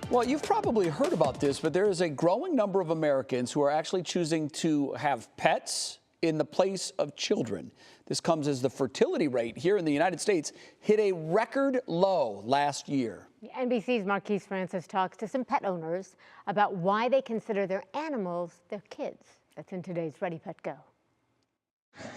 Well, you've probably heard about this, but there is a growing number of Americans who are actually choosing to have pets in the place of children. This comes as the fertility rate here in the United States hit a record low last year. NBC's Marquise Francis talks to some pet owners about why they consider their animals their kids. That's in today's Ready, Pet, Go.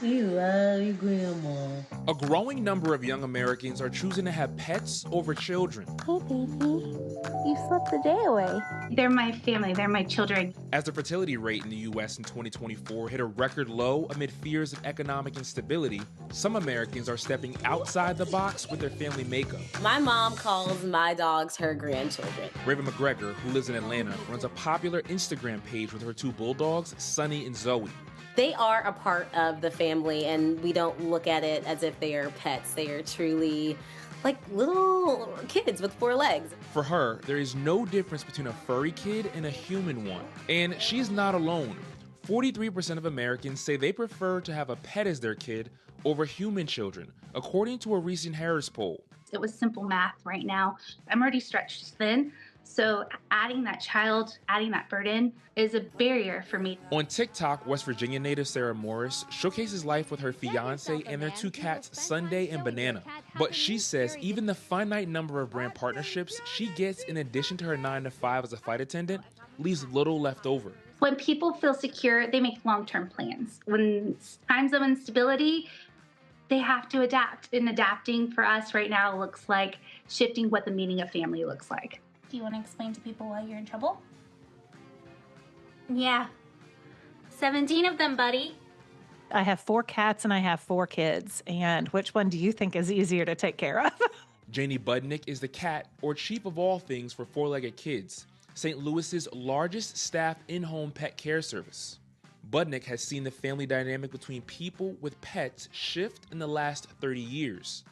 We love you, Grandma. A growing number of young Americans are choosing to have pets over children. Hey, baby. You slept the day away. They're my family. They're my children. As the fertility rate in the U.S. in 2024 hit a record low amid fears of economic instability, some Americans are stepping outside the box with their family makeup. My mom calls my dogs her grandchildren. Raven McGregor, who lives in Atlanta, runs a popular Instagram page with her two bulldogs, Sunny and Zoe. They are a part of the family, and we don't look at it as if they are pets. They are truly like little kids with 4 legs. For her, there is no difference between a furry kid and a human one. And she's not alone. 43% of Americans say they prefer to have a pet as their kid over human children, according to a recent Harris poll. It was simple math right now. I'm already stretched thin, so adding that child, adding that burden is a barrier for me. On TikTok, West Virginia native Sarah Morris showcases life with her fiance and their 2 cats, Sunday and Banana. But she says even the finite number of brand partnerships she gets in addition to her 9-to-5 as a flight attendant leaves little left over. When people feel secure, they make long-term plans. When times of instability, they have to adapt. And adapting for us right now looks like shifting what the meaning of family looks like. Do you want to explain to people why you're in trouble? Yeah. 17 of them, buddy. I have 4 cats and I have 4 kids. And which one do you think is easier to take care of? Janie Budnick is the cat, or chief of all things, for 4-legged kids, St. Louis's largest staff in-home pet care service. Budnick has seen the family dynamic between people with pets shift in the last 30 years.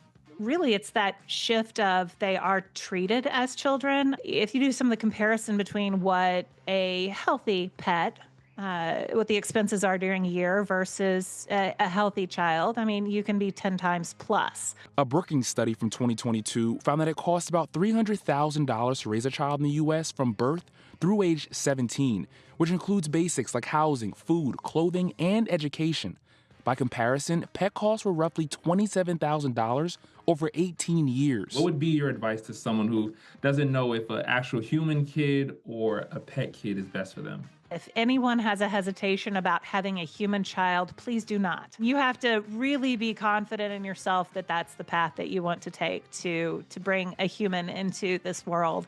Really, it's that shift of they are treated as children. If you do some of the comparison between what a healthy pet, what the expenses are during a year versus a healthy child, I mean, you can be 10 times plus. A Brookings study from 2022 found that it costs about $300,000 to raise a child in the U.S. from birth through age 17, which includes basics like housing, food, clothing, and education. By comparison, pet costs were roughly $27,000 over 18 years. What would be your advice to someone who doesn't know if an actual human kid or a pet kid is best for them? If anyone has a hesitation about having a human child, please do not. You have to really be confident in yourself that that's the path that you want to take to bring a human into this world.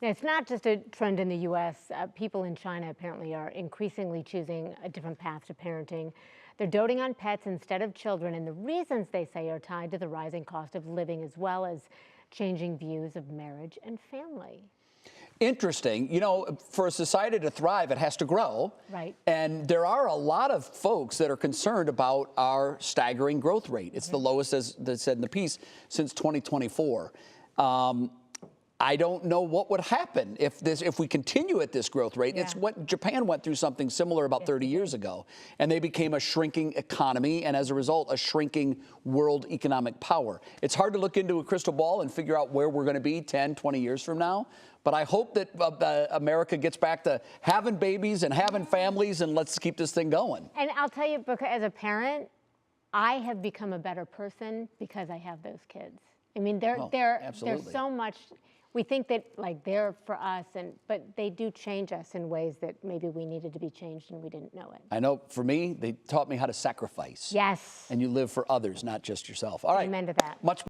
Now, it's not just a trend in the U.S. People in China apparently are increasingly choosing a different path to parenting. They're doting on pets instead of children, and the reasons they say are tied to the rising cost of living as well as changing views of marriage and family. Interesting. You know, for a society to thrive, it has to grow. Right. And there are a lot of folks that are concerned about our staggering growth rate. It's the lowest, as they said in the piece, since 2024. I don't know what would happen if we continue at this growth rate. Yeah. It's what Japan went through something similar about 30 years ago, and they became a shrinking economy, and as a result, a shrinking world economic power. It's hard to look into a crystal ball and figure out where we're going to be 10, 20 years from now, but I hope that America gets back to having babies and having families, and let's keep this thing going. And I'll tell you, because as a parent, I have become a better person because I have those kids. I mean, they're so much. We think that like they're for us, but they do change us in ways that maybe we needed to be changed and we didn't know it. I know for me, they taught me how to sacrifice. Yes. And you live for others, not just yourself. All right. Amen to that. Much